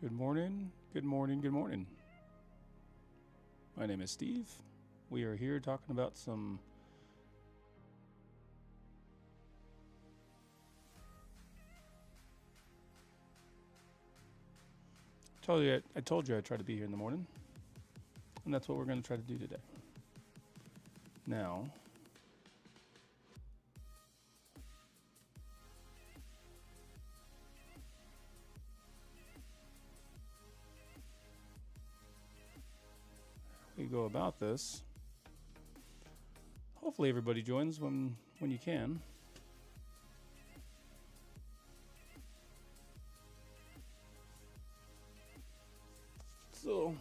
Good morning, good morning, good morning. My name is Steve. We are here talking about some I told you I'd try to be here in the morning, and that's what we're going to try to do today. Now, we go about this. Hopefully everybody joins when you can. So,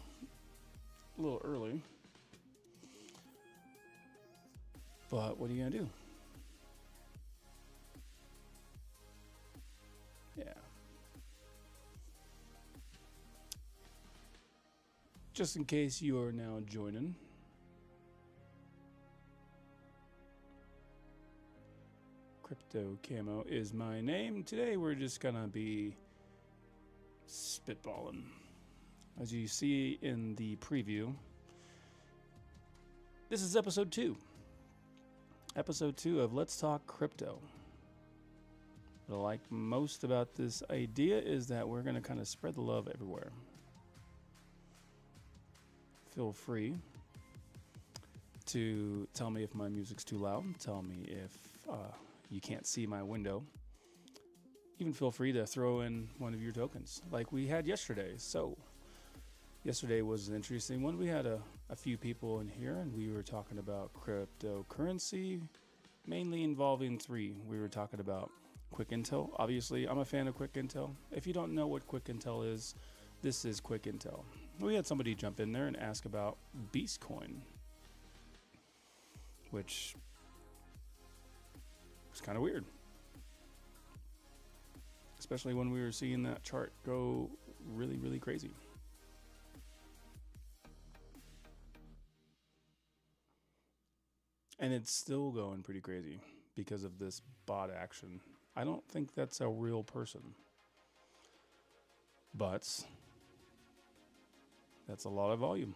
a little early. But what are you going to do? Yeah. Just in case you are now joining, Crypto Camo is my name. Today we're just going to be spitballing. As you see in the preview, this is episode 2. Episode 2 of Let's Talk Crypto. What I like most about this idea is that we're going to kind of spread the love everywhere. Feel free to tell me if my music's too loud. Tell me if you can't see my window. Even feel free to throw in one of your tokens like we had yesterday. So yesterday was an interesting one. We had a few people in here and we were talking about cryptocurrency, mainly involving 3. We were talking about Quick Intel. Obviously, I'm a fan of Quick Intel. If you don't know what Quick Intel is, this is Quick Intel. We had somebody jump in there and ask about Beastcoin, which was kind of weird, especially when we were seeing that chart go really, really crazy. And it's still going pretty crazy because of this bot action. I don't think that's a real person, but that's a lot of volume.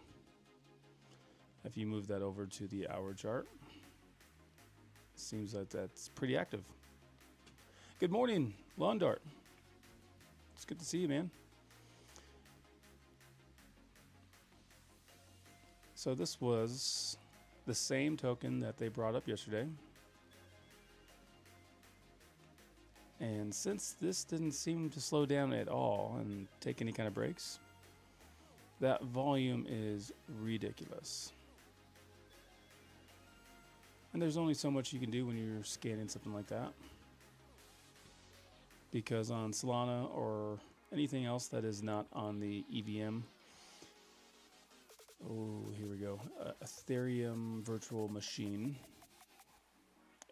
If you move that over to the hour chart, it seems like that's pretty active. Good morning, Lawn Dart. It's good to see you, man. So this was the same token that they brought up yesterday. And since this didn't seem to slow down at all and take any kind of breaks, that volume is ridiculous. And there's only so much you can do when you're scanning something like that. Because on Solana or anything else that is not on the EVM, here we go, Ethereum virtual machine,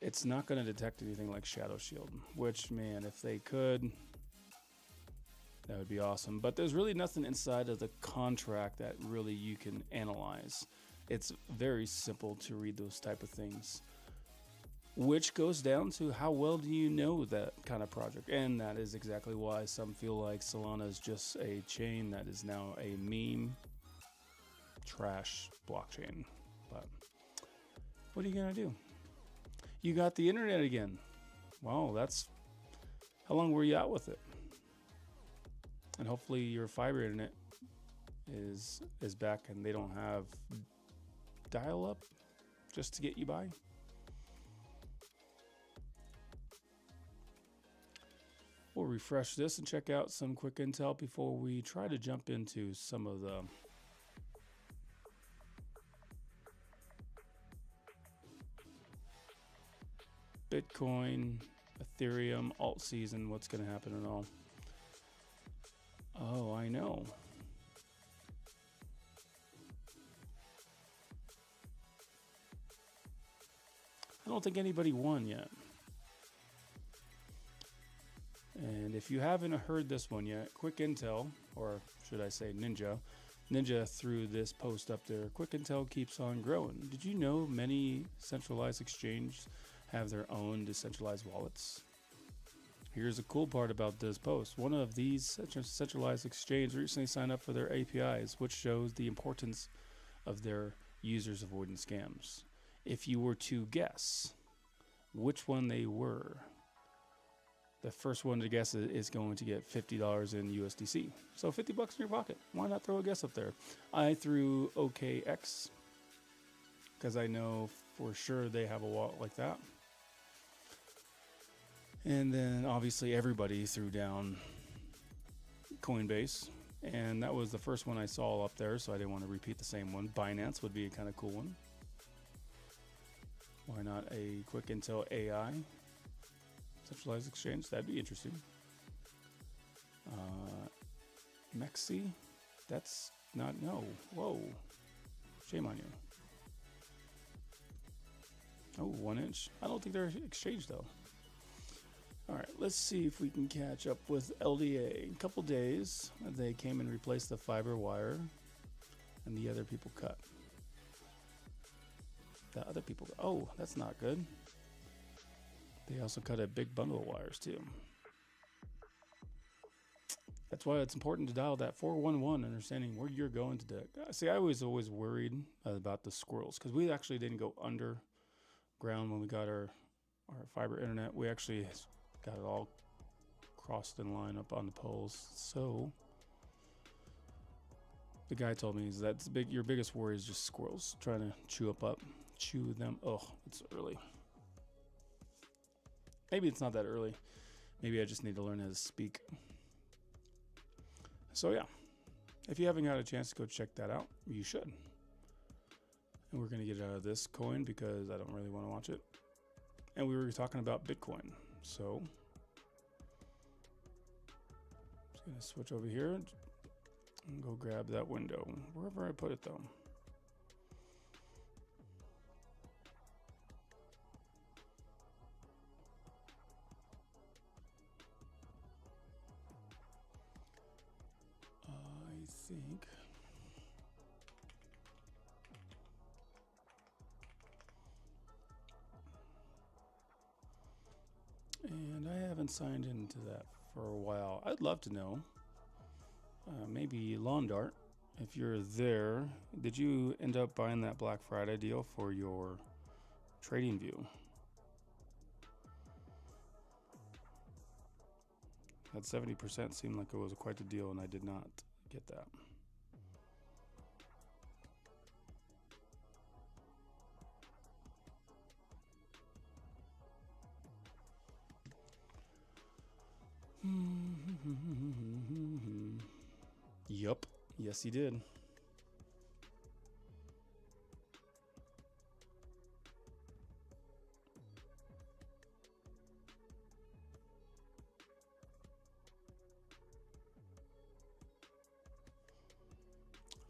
it's not going to detect anything like Shadow Shield, which, man, if they could, that would be awesome. But there's really nothing inside of the contract that really you can analyze. It's very simple to read those type of things, which goes down to how well do you know that kind of project. And that is exactly why some feel like Solana is just a chain that is now a meme trash blockchain. But what are you going to do? You got the internet again. Wow, that's... How long were you out with it? And hopefully your fiber internet is back and they don't have dial-up just to get you by. We'll refresh this and check out some quick intel before we try to jump into some of the Bitcoin, Ethereum, alt season, what's going to happen and all. Oh, I know. I don't think anybody won yet. And if you haven't heard this one yet, Quick Intel, or should I say Ninja threw this post up there. Quick Intel keeps on growing. Did you know many centralized exchanges have their own decentralized wallets? Here's the cool part about this post. One of these centralized exchanges recently signed up for their APIs, which shows the importance of their users avoiding scams. If you were to guess which one they were, the first one to guess is going to get $50 in USDC. So $50 in your pocket. Why not throw a guess up there? I threw OKX because I know for sure they have a wallet like that. And then obviously everybody threw down Coinbase. And that was the first one I saw up there, so I didn't want to repeat the same one. Binance would be a kind of cool one. Why not a quick Intell AI centralized exchange? That'd be interesting. Mexi, that's not, no. Whoa, shame on you. Oh, 1 inch. I don't think they're exchanged though. All right, let's see if we can catch up with LDA. In a couple days, they came and replaced the fiber wire, and the other people cut. The other people, oh, that's not good. They also cut a big bundle of wires too. That's why it's important to dial that 411, understanding where you're going today. See, I was always worried about the squirrels because we actually didn't go underground when we got our fiber internet. We actually got it all crossed in line up on the poles. So the guy told me is that's your biggest worry is just squirrels trying to chew them. Oh, it's early. Maybe it's not that early. Maybe I just need to learn how to speak. So yeah, if you haven't got a chance to go check that out, you should. And we're gonna get out of this coin because I don't really want to watch it. And we were talking about Bitcoin. So just gonna switch over here and go grab that window, wherever I put it though. I think and I haven't signed into that for a while. I'd love to know. Maybe Lawn Dart, if you're there, did you end up buying that Black Friday deal for your trading view? That 70% seemed like it was quite a deal, and I did not get that. Yup. Yes, he did.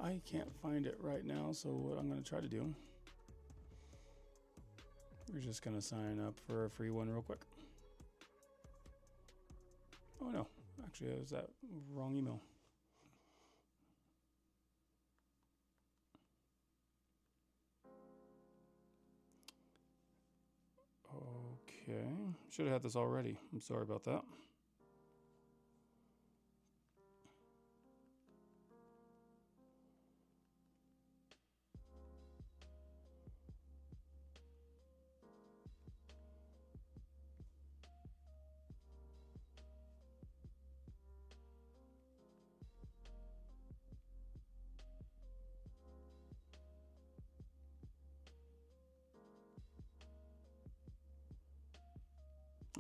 I can't find it right now, so what I'm going to try to do, we're just going to sign up for a free one real quick. Oh no, actually it was that wrong email. Okay, should have had this already. I'm sorry about that.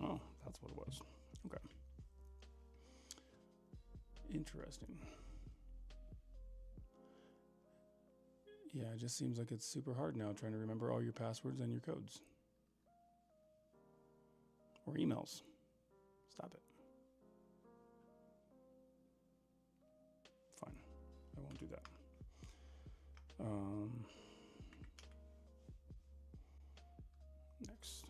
Oh, that's what it was. Okay. Interesting. Yeah, it just seems like it's super hard now trying to remember all your passwords and your codes. Or emails. Stop it. Fine. I won't do that. Next.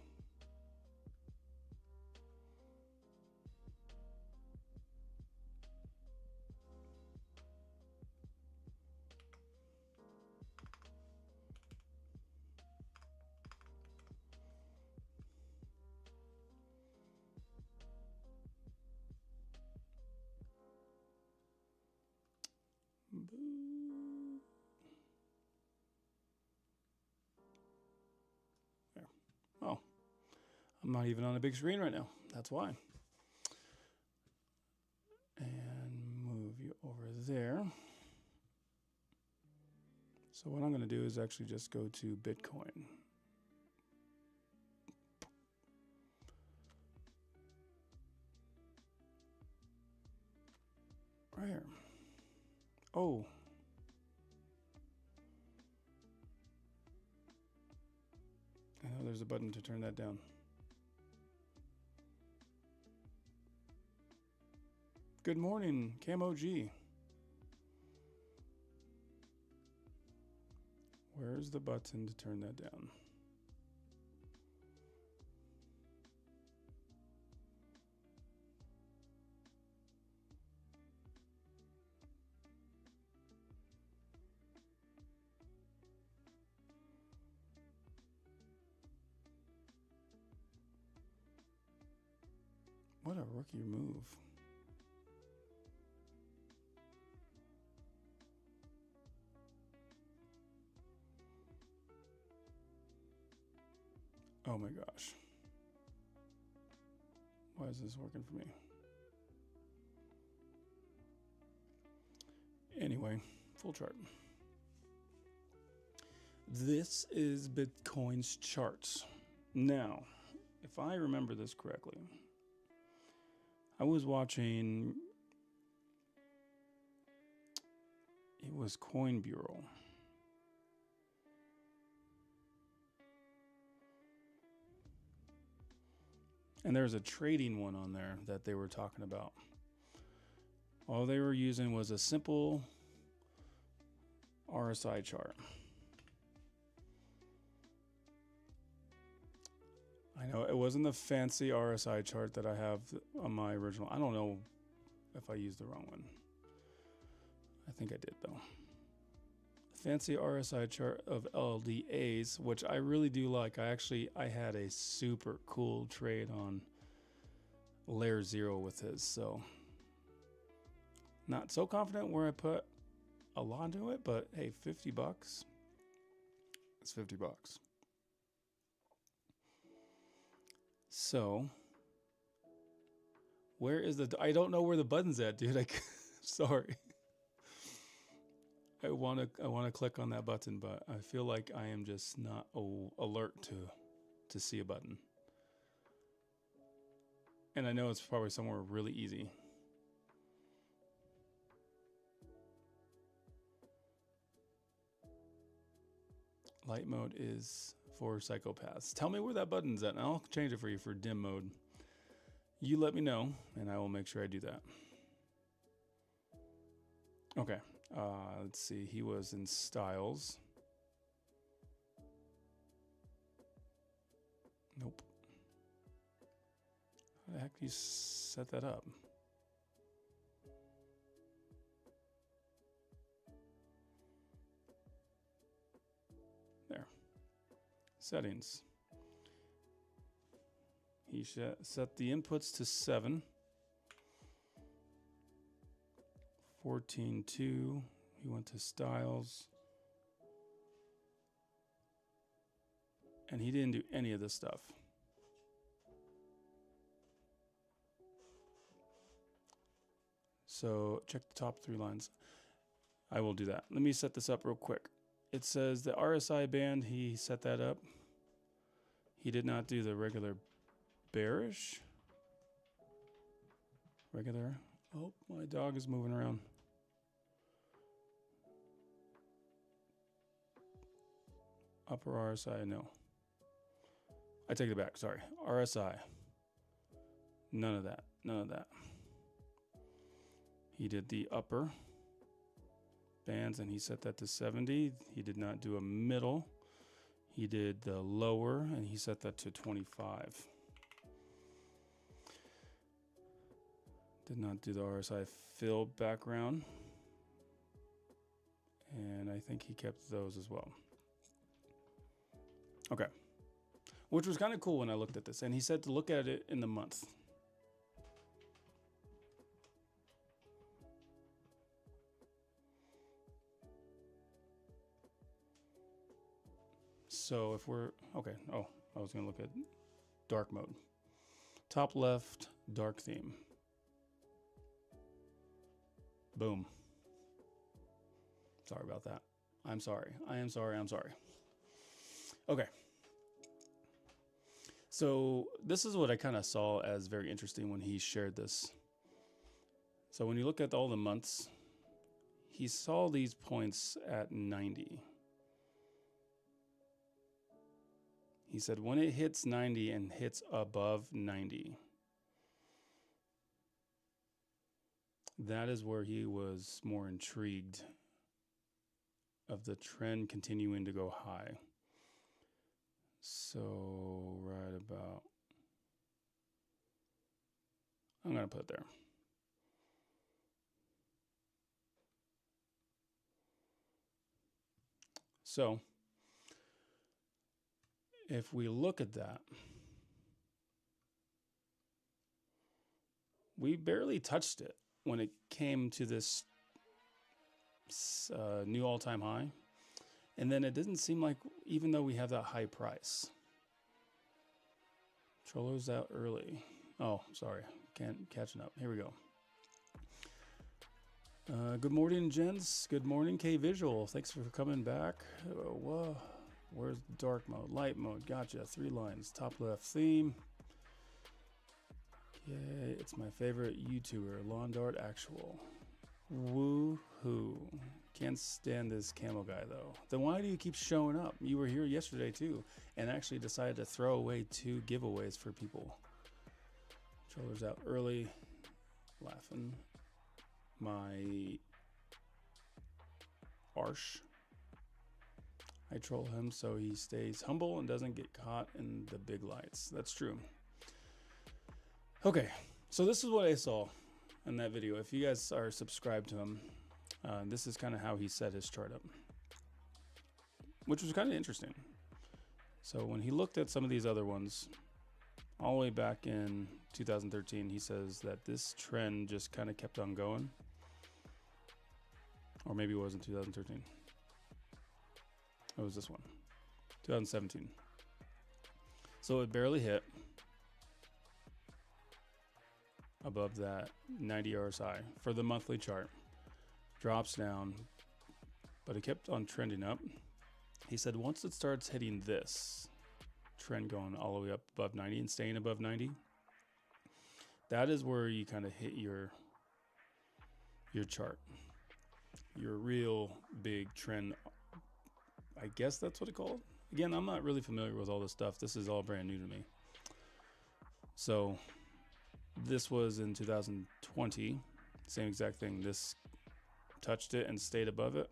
There. Oh, I'm not even on a big screen right now. That's why. And move you over there. So what I'm going to do is actually just go to Bitcoin. Right here. Oh. I know there's a button to turn that down. Good morning, Camo G. Where's the button to turn that down? What a rookie move. Oh my gosh. Why is this working for me? Anyway, full chart. This is Bitcoin's charts. Now, if I remember this correctly, I was watching, it was Coin Bureau. And there's a trading one on there that they were talking about. All they were using was a simple RSI chart. I know it wasn't the fancy RSI chart that I have on my original. I don't know if I used the wrong one. I think I did though. Fancy RSI chart of LDAs, which I really do like. I had a super cool trade on layer 0 with his, so not so confident where I put a lot into it, but hey, $50. It's $50. So where is I don't know where the button's at, dude. Sorry. I want to click on that button, but I feel like I am just not alert to see a button. And I know it's probably somewhere really easy. Light mode is for psychopaths. Tell me where that button's at, and I'll change it for you for dim mode. You let me know, and I will make sure I do that. Okay. Let's see. He was in styles. Nope. How the heck do you set that up? There. Settings. He set the inputs to 7. 14.2. He went to styles. And he didn't do any of this stuff. So check the top 3 lines. I will do that. Let me set this up real quick. It says the RSI band, he set that up. He did not do the regular bearish. Regular. Oh, my dog is moving around. Upper RSI, no. I take it back, sorry. RSI. None of that, none of that. He did the upper bands and he set that to 70. He did not do a middle. He did the lower and he set that to 25. Did not do the RSI fill background. And I think he kept those as well. Okay. Which was kind of cool when I looked at this. And he said to look at it in the month. So if we're, okay, oh, I was gonna look at dark mode. Top left, dark theme. Boom. Sorry about that. I'm sorry. I am sorry. I'm sorry. Okay. So this is what I kind of saw as very interesting when he shared this. So when you look at all the months, he saw these points at 90. He said when it hits 90 and hits above 90, that is where he was more intrigued of the trend continuing to go high. So right about, I'm going to put it there. So if we look at that, we barely touched it when it came to this new all-time high. And then it didn't seem like, even though we have that high price. Troller's out early. Oh, sorry. Catching up. Here we go. Good morning, gents. Good morning, K-Visual. Thanks for coming back. Whoa. Where's dark mode? Light mode. Gotcha. 3 lines. Top left theme. Okay. It's my favorite YouTuber, Lawn Dart Actual. Woo-hoo. Can't stand this camo guy, though. Then why do you keep showing up? You were here yesterday, too, and actually decided to throw away 2 giveaways for people. Troller's out early. Laughing. My Arsh. I troll him so he stays humble and doesn't get caught in the big lights. That's true. Okay, so this is what I saw in that video. If you guys are subscribed to him, this is kind of how he set his chart up, which was kind of interesting. So when he looked at some of these other ones, all the way back in 2013, he says that this trend just kind of kept on going. Or maybe it was in 2013. It was this one, 2017. So it barely hit above that 90 RSI for the monthly chart. Drops down, but it kept on trending up. He said once it starts hitting this trend going all the way up above 90 and staying above 90, that is where you kind of hit your chart, your real big trend. I guess that's what it called. Again, I'm not really familiar with all this stuff. This is all brand new to me. So this was in 2020, same exact thing. This touched it and stayed above it.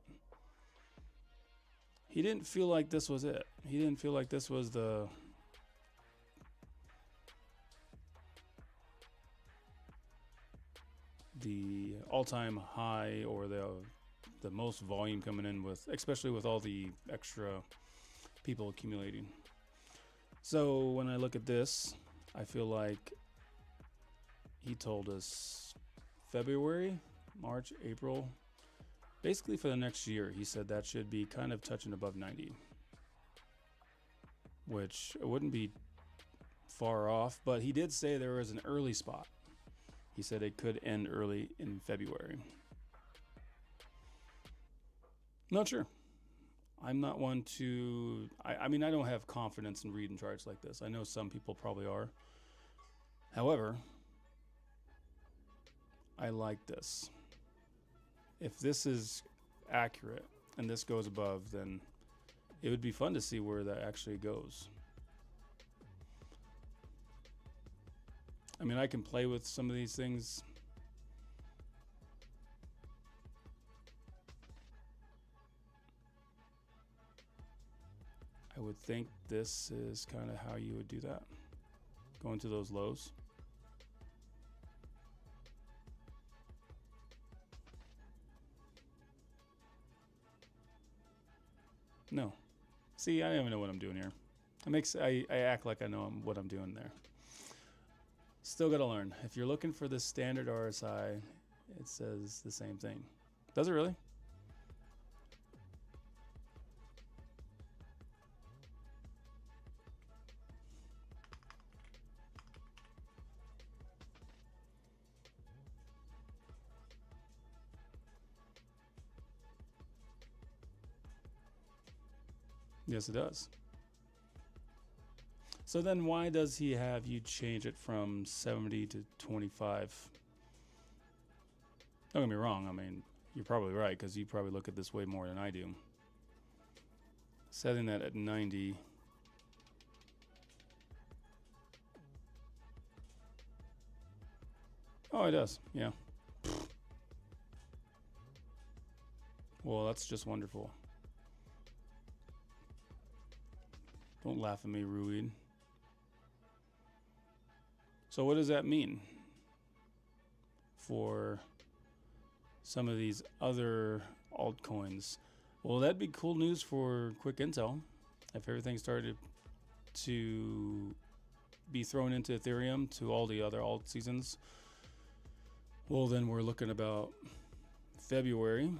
He didn't feel like this was it. He didn't feel like this was the all-time high or the most volume coming in with, especially with all the extra people accumulating. So when I look at this, I feel like he told us February, March, April, basically for the next year. He said that should be kind of touching above 90, which it wouldn't be far off, but he did say there was an early spot. He said it could end early in February. Not sure. I'm not one to, I mean, I don't have confidence in reading charts like this. I know some people probably are. However, I like this. If this is accurate and this goes above, then it would be fun to see where that actually goes. I mean, I can play with some of these things. I would think this is kind of how you would do that. Go into those lows. No. See, I don't even know what I'm doing here. I act like I know what I'm doing there. Still got to learn. If you're looking for the standard RSI, it says the same thing. Does it really? Yes, it does. So then why does he have you change it from 70 to 25? Don't get me wrong. I mean, you're probably right because you probably look at this way more than I do. Setting that at 90. Oh, it does. Yeah. Well, that's just wonderful. Don't laugh at me, Ruid. So what does that mean for some of these other altcoins? Well, that'd be cool news for quick intel if everything started to be thrown into Ethereum to all the other alt seasons. Well, then we're looking about February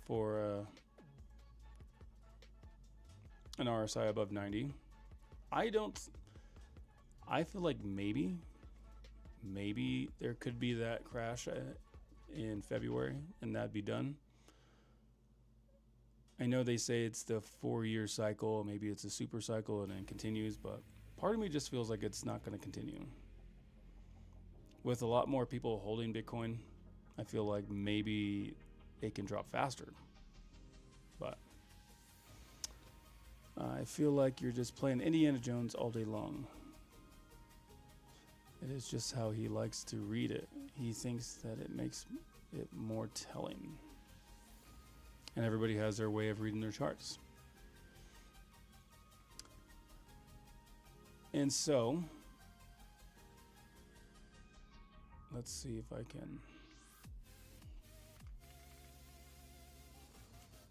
for an RSI above 90. I feel like maybe there could be that crash in February and that'd be done. I know they say it's the 4-year cycle, maybe it's a super cycle and then continues, but part of me just feels like it's not going to continue. With a lot more people holding Bitcoin, I feel like maybe it can drop faster. But I feel like you're just playing Indiana Jones all day long. It is just how he likes to read it. He thinks that it makes it more telling. And everybody has their way of reading their charts. And so, let's see if I can.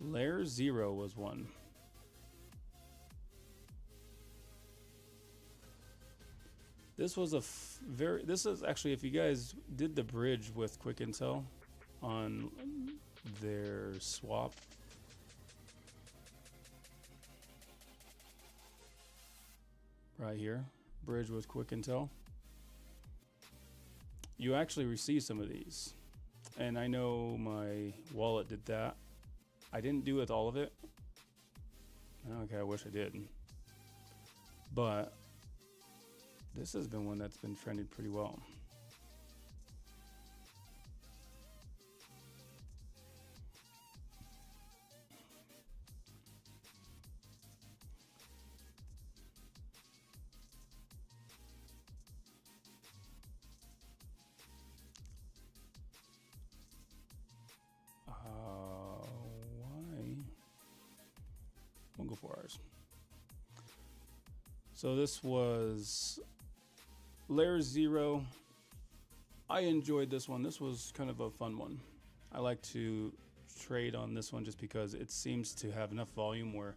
Layer 0 was one. This was this is actually, if you guys did the bridge with Quick Intel on their swap. Right here, bridge with Quick Intel. You actually receive some of these. And I know my wallet did that. I didn't do with all of it. Okay, I wish I did. But this has been one that's been trending pretty well. Why? We'll go for ours. So this was Layer 0. I enjoyed this one. This was kind of a fun one. I like to trade on this one just because it seems to have enough volume where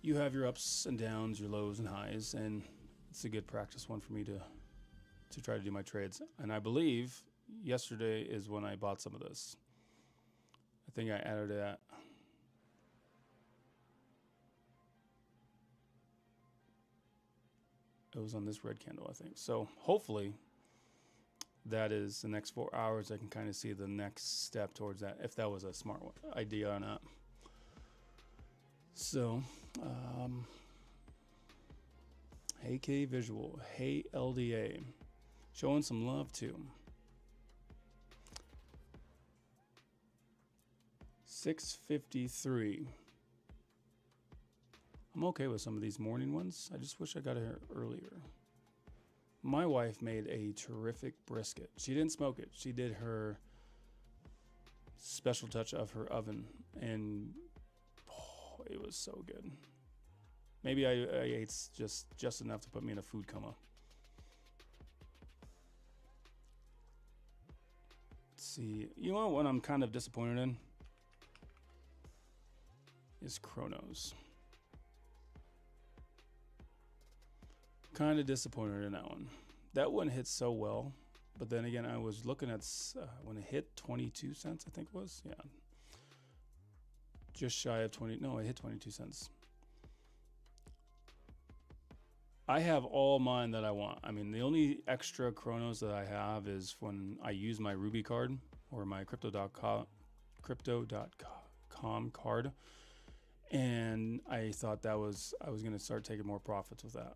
you have your ups and downs, your lows and highs, and it's a good practice one for me to try to do my trades. And I believe yesterday is when I bought some of this. I think I added that. It was on this red candle, I think. So hopefully that is the next 4 hours. I can kind of see the next step towards that, if that was a smart idea or not. So, hey K Visual, hey LDA, showing some love too. 653. I'm okay with some of these morning ones. I just wish I got here earlier. My wife made a terrific brisket. She didn't smoke it. She did her special touch of her oven, and it was so good. Maybe I ate just enough to put me in a food coma. Let's see. You know what I'm kind of disappointed in? Is Chronos. Kind of disappointed in that one. That one hit so well, but then again, I was looking at when it hit 22 cents, I think it was. Yeah. Just shy of 20. No, it hit 22 cents. I have all mine that I want. I mean, the only extra Chronos that I have is when I use my Ruby card or my crypto.com card. And I thought I was going to start taking more profits with that.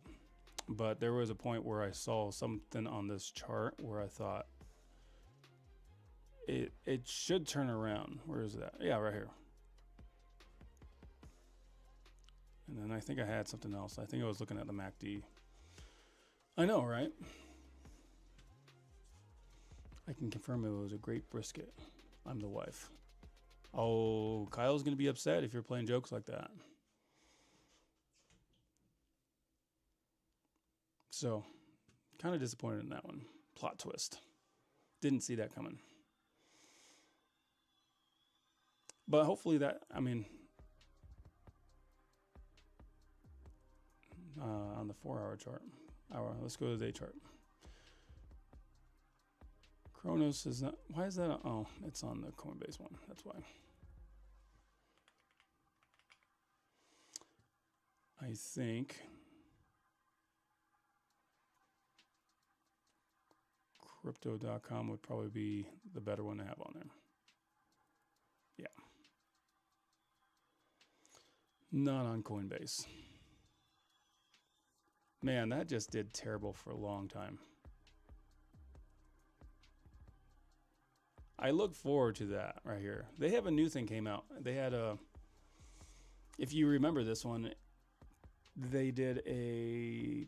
But there was a point where I saw something on this chart where I thought it should turn around. Where is that? Yeah, right here. And then I think I had something else. I think I was looking at the MACD. I know, right? I can confirm it was a great brisket. I'm the wife. Oh, Kyle's going to be upset if you're playing jokes like that. So, kind of disappointed in that one. Plot twist. Didn't see that coming. But hopefully that, I mean, on the 4-hour chart. Let's go to the day chart. Kronos is not, why is that? Oh, it's on the Coinbase one. That's why. I think crypto.com would probably be the better one to have on there. Yeah. Not on Coinbase. Man, that just did terrible for a long time. I look forward to that right here. They have a new thing came out. They had a, if you remember this one, they did a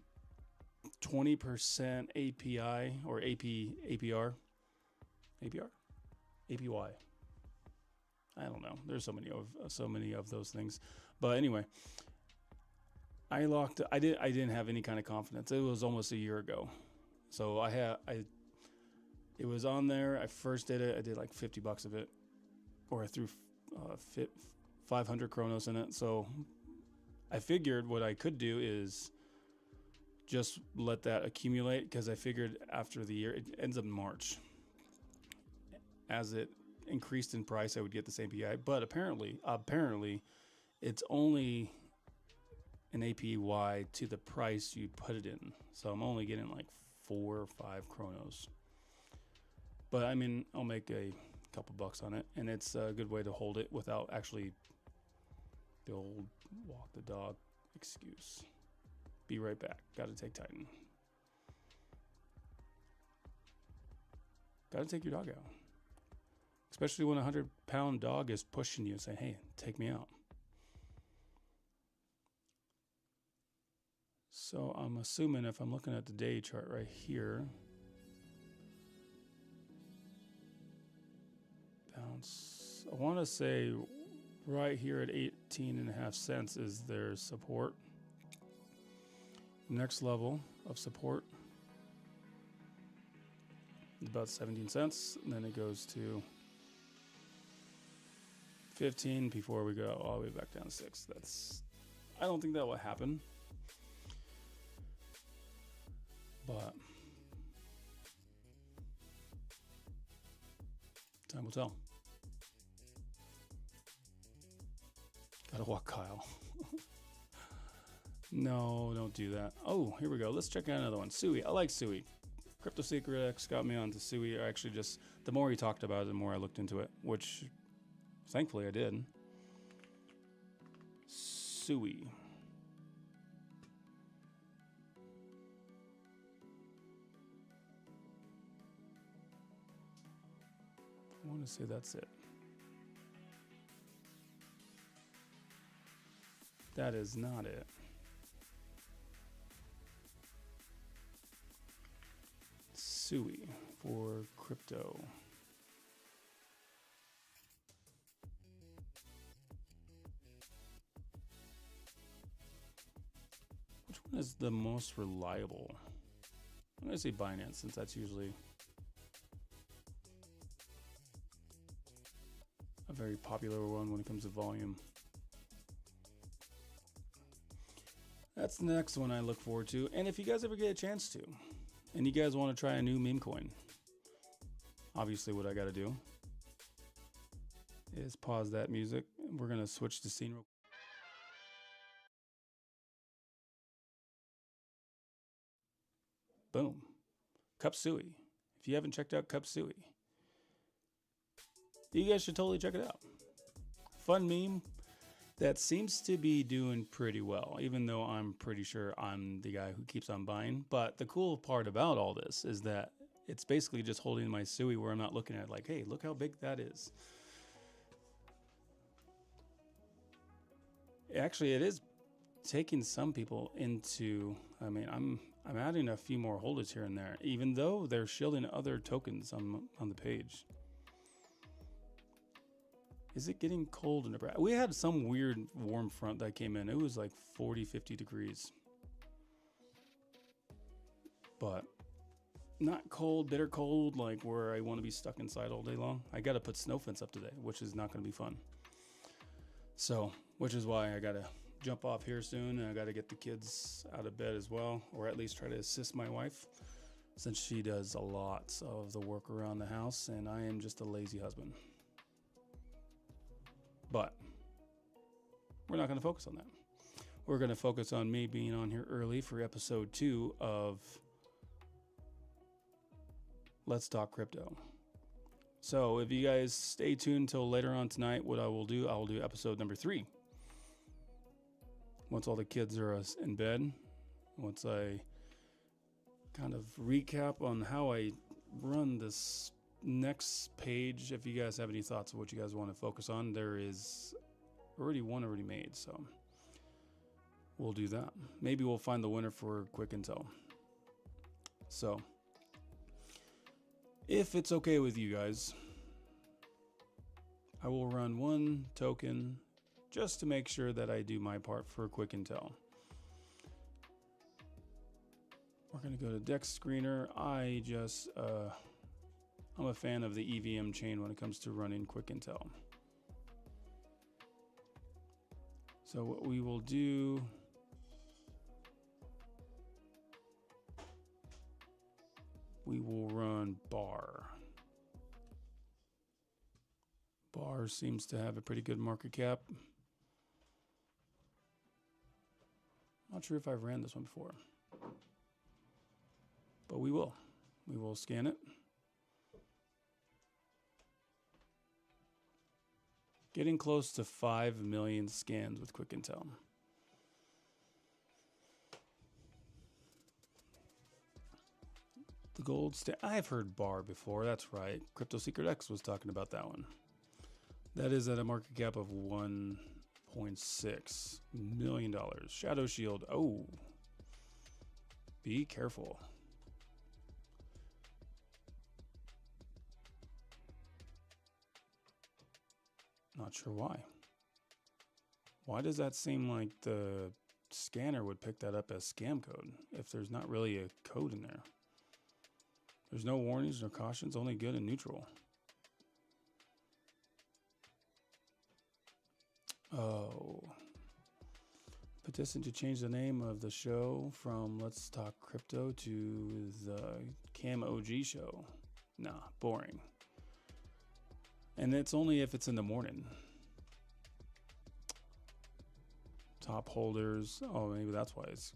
20% API or APR, APY. I don't know. There's so many of those things. But anyway, I didn't have any kind of confidence. It was almost a year ago. So it was on there. I first did it. I did like $50 of it, or I threw 500 Kronos in it. So I figured what I could do is just let that accumulate, because I figured after the year, it ends up in March. As it increased in price, I would get the same API. But apparently, it's only an APY to the price you put it in. So I'm only getting like 4 or 5 Kronos. But I mean, I'll make a couple bucks on it, and it's a good way to hold it without actually the old walk the dog excuse. Be right back. Got to take Titan. Got to take your dog out. Especially when a 100-pound dog is pushing you and saying, hey, take me out. So I'm assuming, if I'm looking at the day chart right here, bounce, I want to say right here at 18.5 cents is their support. Next level of support is about 17 cents. And then it goes to 15 before we go all the way back down to 6. I don't think that will happen. But time will tell. Gotta walk Kyle. No, don't do that. Oh, here we go. Let's check out another one. Sui. I like Sui. Crypto Secret X got me onto Sui. I actually just, the more he talked about it, the more I looked into it, which thankfully I did. Sui. I want to say that's it. That is not it. Sui for crypto. Which one is the most reliable? I'm going to say Binance, since that's usually a very popular one when it comes to volume. That's the next one I look forward to. And if you guys ever get a chance to, and you guys want to try a new meme coin, obviously what I got to do is pause that music. We're going to switch the scene. Boom. Cup Sui. If you haven't checked out Cup Sui, you guys should totally check it out. Fun meme. that seems to be doing pretty well, even though I'm pretty sure I'm the guy who keeps on buying. But the cool part about all this is that it's basically just holding my SUI where I'm not looking at it like, hey, look how big that is. Actually, it is taking some people into, I mean, I'm adding a few more holders here and there, even though they're shielding other tokens on the page. Is it getting cold in Nebraska? We had some weird warm front that came in. It was like 40, 50 degrees. But not cold, bitter cold, like where I want to be stuck inside all day long. I got to put snow fence up today, which is not going to be fun. So, which is why I got to jump off here soon, and I got to get the kids out of bed as well, or at least try to assist my wife, since she does a lot of the work around the house, and I am just a lazy husband. But we're not going to focus on that. We're going to focus on me being on here early for episode 2 of Let's Talk Crypto. So if you guys stay tuned till later on tonight, what I will do episode number 3. Once all the kids are in bed, once I kind of recap on how I run this next page. If you guys have any thoughts of what you guys want to focus on, there is already one made, so we'll do that. Maybe we'll find the winner for quick intel. So if it's okay with you guys, I will run one token just to make sure that I do my part for quick intel. We're going to go to Dex Screener. I'm a fan of the EVM chain when it comes to running quick intel. So what we will do, we will run bar. Bar seems to have a pretty good market cap. Not sure if I've ran this one before, but we will. We will scan it. Getting close to 5 million scans with quick intel. The gold I've heard bar before, that's right. Crypto Secret X was talking about that one. That is at a market cap of $1.6 million. Shadow Shield, oh. Be careful. Not sure why. Why does that seem like the scanner would pick that up as scam code if there's not really a code in there? There's no warnings, no cautions, only good and neutral. Oh. Petition to change the name of the show from Let's Talk Crypto to the Cam OG show. Nah, boring. And it's only if it's in the morning. Top holders. Oh, maybe that's why it's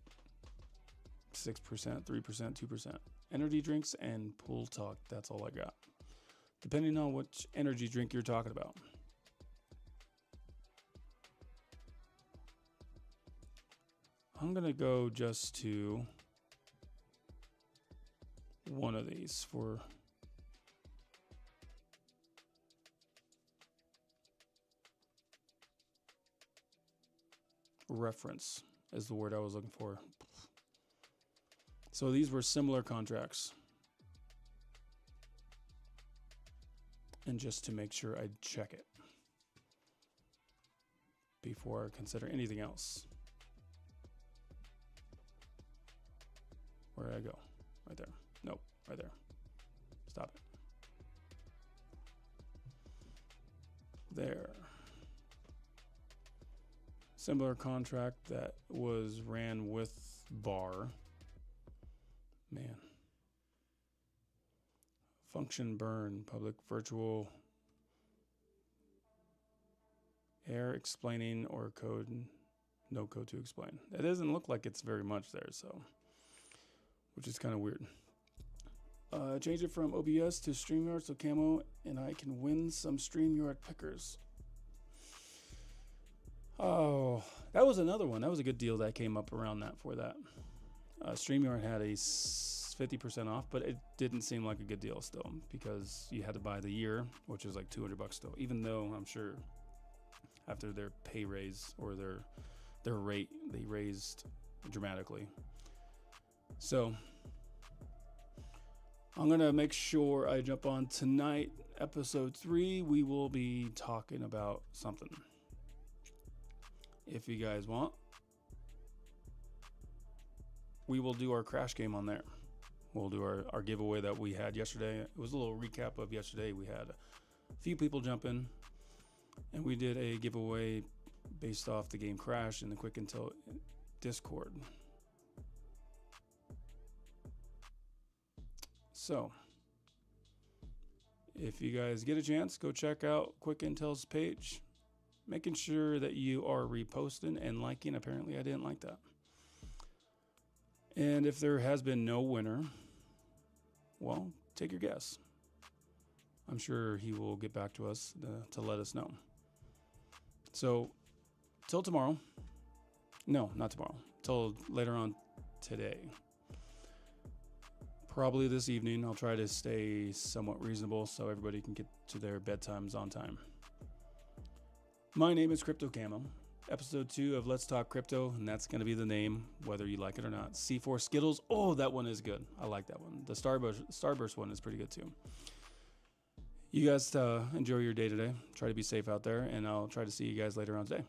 6%, 3%, 2%. Energy drinks and pool talk. That's all I got. Depending on which energy drink you're talking about. I'm going to go just to one of these for reference is the word I was looking for. So these were similar contracts. And just to make sure I check it before I consider anything else. Where did I go? Right there. Nope, right there. Stop it. There. Similar contract that was ran with bar. Man. Function burn, public virtual air explaining or code, no code to explain. It doesn't look like it's very much there, so, which is kind of weird. Change it from OBS to StreamYard so Camo and I can win some StreamYard pickers. Oh, that was another one. That was a good deal that came up around that for that. StreamYard had a 50% off, but it didn't seem like a good deal still because you had to buy the year, which is like $200 still. Even though I'm sure after their pay raise or their rate, they raised dramatically. So I'm gonna make sure I jump on tonight, episode 3. We will be talking about something. If you guys want, we will do our crash game on there. We'll do our giveaway that we had yesterday. It was a little recap of yesterday. We had a few people jump in, and we did a giveaway based off the game Crash in the Quick Intell Discord. So, if you guys get a chance, go check out Quick Intell's page. Making sure that you are reposting and liking. Apparently, I didn't like that. And if there has been no winner, well, take your guess. I'm sure he will get back to us to let us know. So, till tomorrow. No, not tomorrow. Till later on today. Probably this evening. I'll try to stay somewhat reasonable so everybody can get to their bedtimes on time. My name is Crypto Camo. Episode 2 of Let's Talk Crypto, and that's going to be the name, whether you like it or not. C4 Skittles. Oh, that one is good. I like that one. The Starburst one is pretty good too. You guys enjoy your day today. Try to be safe out there, and I'll try to see you guys later on today.